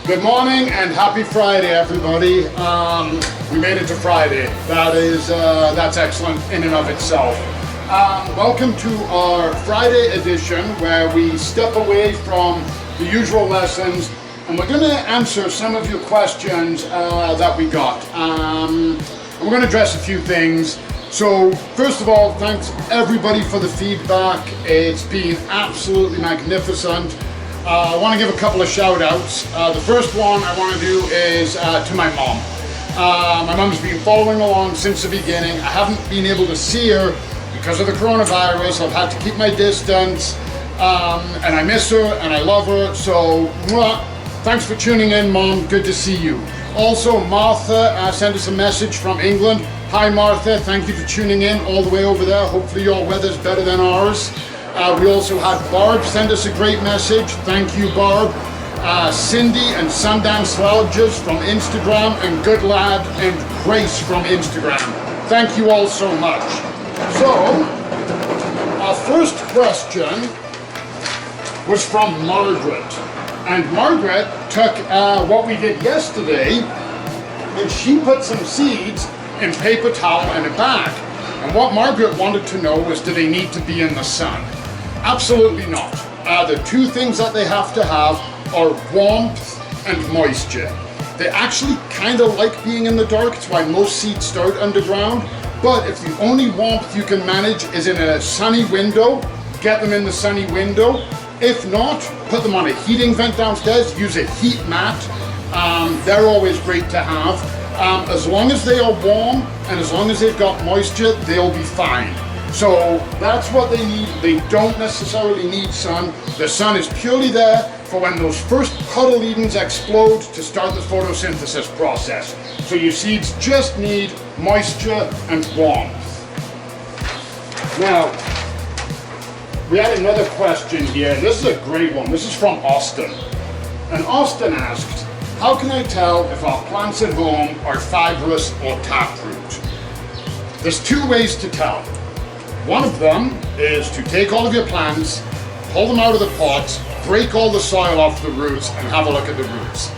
Good morning and happy Friday, everybody. We made it to Friday. That's excellent in and of itself. Welcome to our Friday edition where we step away from the usual lessons and we're going to answer some of your questions that we got. And we're going to address a few things. So first of all, thanks everybody for the feedback. It's been absolutely magnificent. I want to give a couple of shout outs. The first one I want to do is to my mom. My mom's been following along since the beginning. I haven't been able to see her because of the coronavirus. I've had to keep my distance, and I miss her and I love her. So thanks for tuning in, Mom. Good to see you. Also, Martha sent us a message from England. Hi Martha, thank you for tuning in all the way over there. Hopefully your weather's better than ours. We also had Barb send us a great message. Thank you, Barb. Cindy and Sundance Lodges from Instagram, and Good Lad and Grace from Instagram. Thank you all so much. So, our first question was from Margaret. And Margaret took what we did yesterday and she put some seeds in paper towel and a bag. And what Margaret wanted to know was, do they need to be in the sun? Absolutely not. The two things that they have to have are warmth and moisture. They actually kind of like being in the dark. It's why most seeds start underground. But if the only warmth you can manage is in a sunny window, get them in the sunny window. If not, put them on a heating vent downstairs. Use a heat mat. They're always great to have. As long as they are warm and as long as they've got moisture, they'll be fine. So that's what they need. They don't necessarily need sun. The sun is purely there for when those first cotyledons explode to start the photosynthesis process. So your seeds just need moisture and warmth. Now, we had another question here. This is a great one. This is from Austin. And Austin asked, how can I tell if our plants at home are fibrous or taproot? There's two ways to tell. One of them is to take all of your plants, pull them out of the pots, break all the soil off the roots, and have a look at the roots.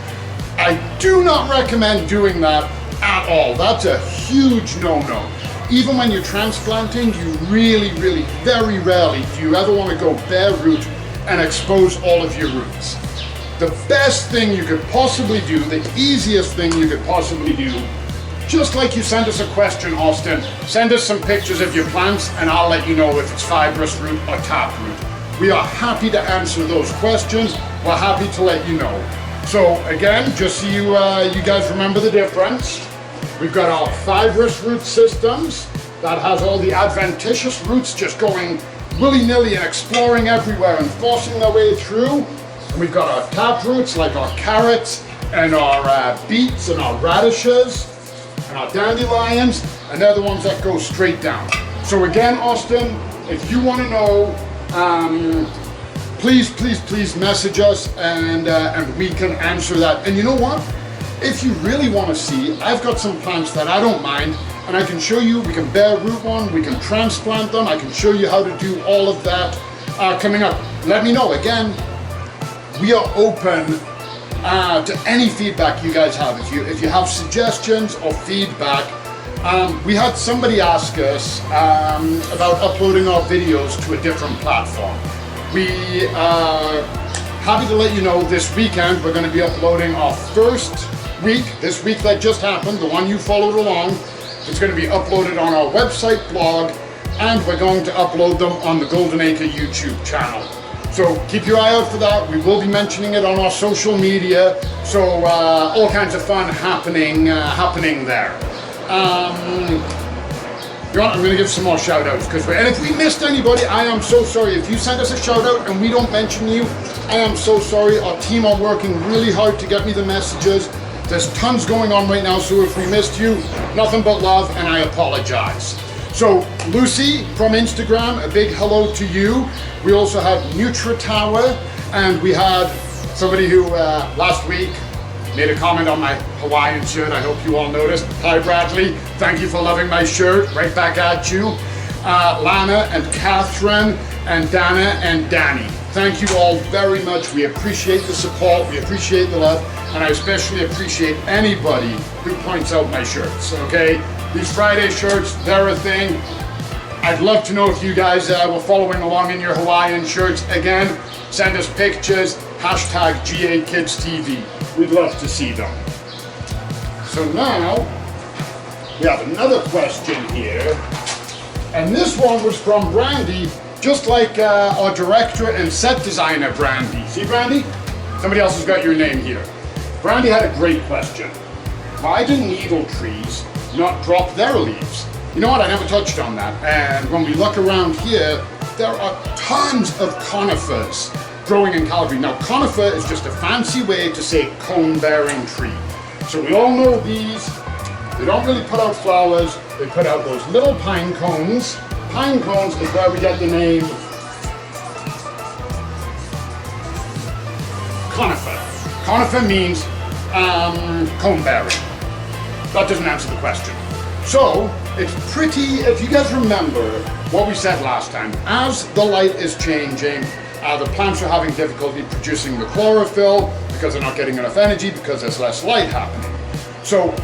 I do not recommend doing that at all. That's a huge no-no. Even when you're transplanting, you really, very rarely do you ever want to go bare root and expose all of your roots. The best thing you could possibly do, the easiest thing you could possibly do, just like you sent us a question, Austin, send us some pictures of your plants and I'll let you know if it's fibrous root or taproot. We are happy to answer those questions. We're happy to let you know. So again, just so you guys remember the difference, we've got our fibrous root systems that has all the adventitious roots just going willy-nilly and exploring everywhere and forcing their way through. And we've got our taproots like our carrots and our beets and our radishes and our dandelions, and they're the ones that go straight down. So again, Austin, if you want to know, please message us and we can answer that. And you know what? If you really want to see, I've got some plants that I don't mind, and I can show you. We can bare root one, we can transplant them, I can show you how to do all of that coming up. Let me know. Again, we are open to any feedback you guys have. If you have suggestions or feedback, we had somebody ask us about uploading our videos to a different platform. We are happy to let you know this weekend we're going to be uploading our first week, this week that just happened, the one you followed along. It's going to be uploaded on our website, blog, and we're going to upload them on the Golden Acre YouTube channel. So keep your eye out for that. We will be mentioning it on our social media. So all kinds of fun happening there. You know what? I'm going to give some more shout outs, and if we missed anybody, I am so sorry. If you send us a shout out and we don't mention you, I am so sorry. Our team are working really hard to get me the messages. There's tons going on right now, so if we missed you, nothing but love, and I apologize. So Lucy from Instagram, a big hello to you. We also had NutriTower, and we had somebody who last week made a comment on my Hawaiian shirt. I hope you all noticed. Hi Bradley, thank you for loving my shirt. Right back at you. Lana and Catherine and Dana and Danny. thank you all very much. We appreciate the support, we appreciate the love, and I especially appreciate anybody who points out my shirts, okay? These Friday shirts, they're a thing. I'd love to know if you guys were following along in your Hawaiian shirts. Again, send us pictures, hashtag GAKidsTV. We'd love to see them. So now, we have another question here. And this one was from Brandy, just like our director and set designer, Brandy. See, Brandy? Somebody else has got your name here. Brandy had a great question. Why do needle trees not drop their leaves? You know what, I never touched on that. And when we look around here, there are tons of conifers growing in Calgary. Now, conifer is just a fancy way to say cone-bearing tree. So we all know these. They don't really put out flowers. They put out those little pine cones. Pine cones is where we get the name conifer. Conifer means cone-bearing. That doesn't answer the question. So, it's pretty, if you guys remember what we said last time, as the light is changing, the plants are having difficulty producing the chlorophyll because they're not getting enough energy because there's less light happening. So,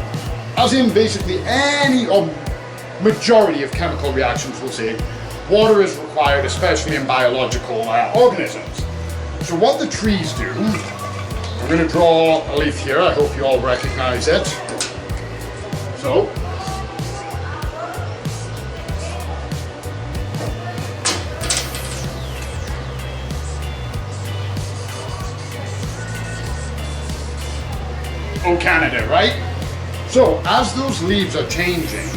as in basically any or majority of chemical reactions, we'll say, water is required, especially in biological organisms. So what the trees do, I'm going to draw a leaf here, I hope you all recognize it. So, oh, Canada, right? So, as those leaves are changing,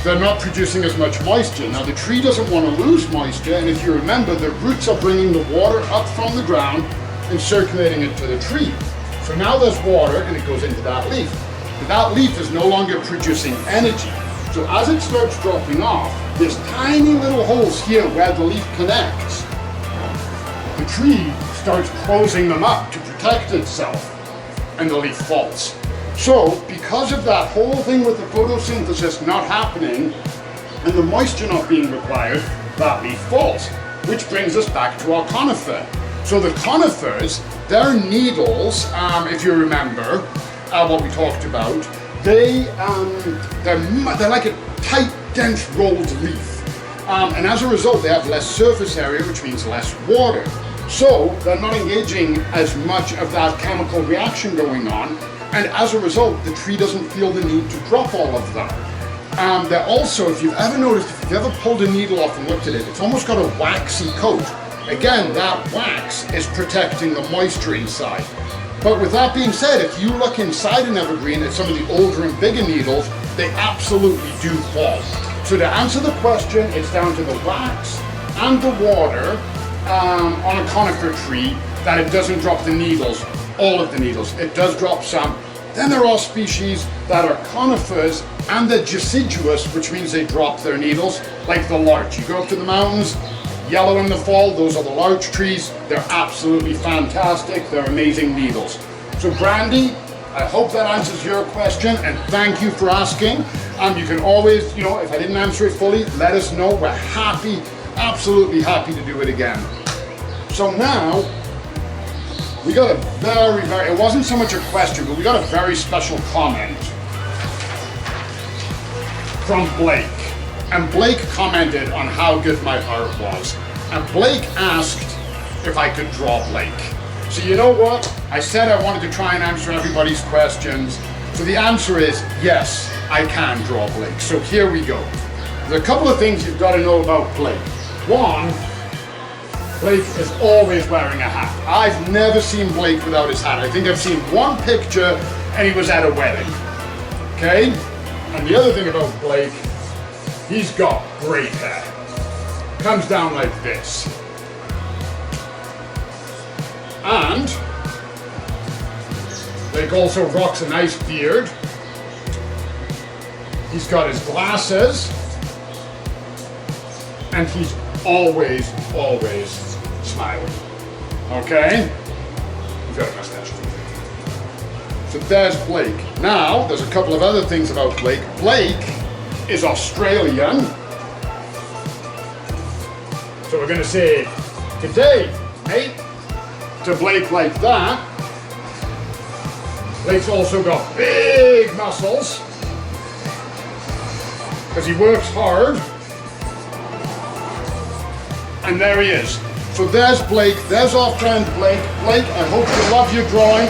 they're not producing as much moisture. Now, the tree doesn't want to lose moisture, and if you remember, the roots are bringing the water up from the ground and circulating it to the tree. So now there's water, and it goes into that leaf. But that leaf is no longer producing energy. So as it starts dropping off, there's tiny little holes here where the leaf connects. The tree starts closing them up to protect itself, and the leaf falls. So, because of that whole thing with the photosynthesis not happening and the moisture not being required, that leaf falls, which brings us back to our conifer. So the conifers, their needles, if you remember what we talked about, they're like a tight, dense, rolled leaf. And as a result, they have less surface area, which means less water. So they're not engaging as much of that chemical reaction going on. And as a result, the tree doesn't feel the need to drop all of them. They're also, if you've ever noticed, if you've ever pulled a needle off and looked at it, it's almost got a waxy coat. Again, that wax is protecting the moisture inside. But with that being said, if you look inside an evergreen at some of the older and bigger needles, they absolutely do fall. So to answer the question, it's down to the wax and the water on a conifer tree that it doesn't drop the needles, all of the needles. It does drop some. Then there are species that are conifers and they're deciduous, which means they drop their needles, like the larch. You go up to the mountains, yellow in the fall, those are the larch trees. They're absolutely fantastic. They're amazing needles. So Brandy, I hope that answers your question, and thank you for asking. You can always, if I didn't answer it fully, let us know. We're happy, absolutely happy to do it again. So now, we got a it wasn't so much a question, but we got a very special comment from Blake. And Blake commented on how good my art was. And Blake asked if I could draw Blake. So you know what? I said I wanted to try and answer everybody's questions. So the answer is yes, I can draw Blake. So here we go. There's a couple of things you've got to know about Blake. One, Blake is always wearing a hat. I've never seen Blake without his hat. I think I've seen one picture and he was at a wedding. Okay? And the other thing about Blake, he's got great hair. Comes down like this. And Blake also rocks a nice beard. He's got his glasses. And he's always smiling. Okay? He's got a mustache. So there's Blake. Now, there's a couple of other things about Blake. Blake is Australian. So we're going to say Today, mate, to Blake like that. Blake's also got big muscles because he works hard. And there he is. So there's Blake, there's our friend Blake. Blake, I hope you love your drawing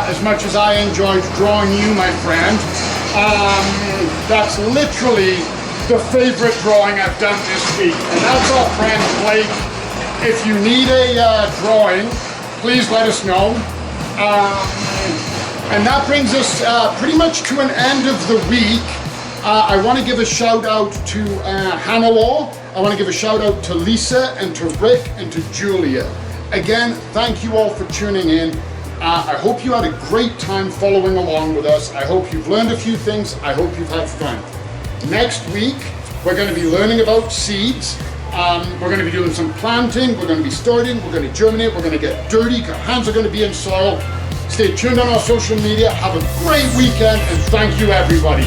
as much as I enjoyed drawing you, my friend. That's literally the favorite drawing I've done this week. And that's our friend Blake. If you need a drawing, please let us know. And that brings us pretty much to an end of the week. I want to give a shout out to Hannah Law. I want to give a shout out to Lisa and to Rick and to Julia. Again, thank you all for tuning in. I hope you had a great time following along with us. I hope you've learned a few things. I hope you've had fun. Next week, we're going to be learning about seeds. We're going to be doing some planting. We're going to be starting. We're going to germinate. We're going to get dirty. Our hands are going to be in soil. Stay tuned on our social media. Have a great weekend, and thank you, everybody.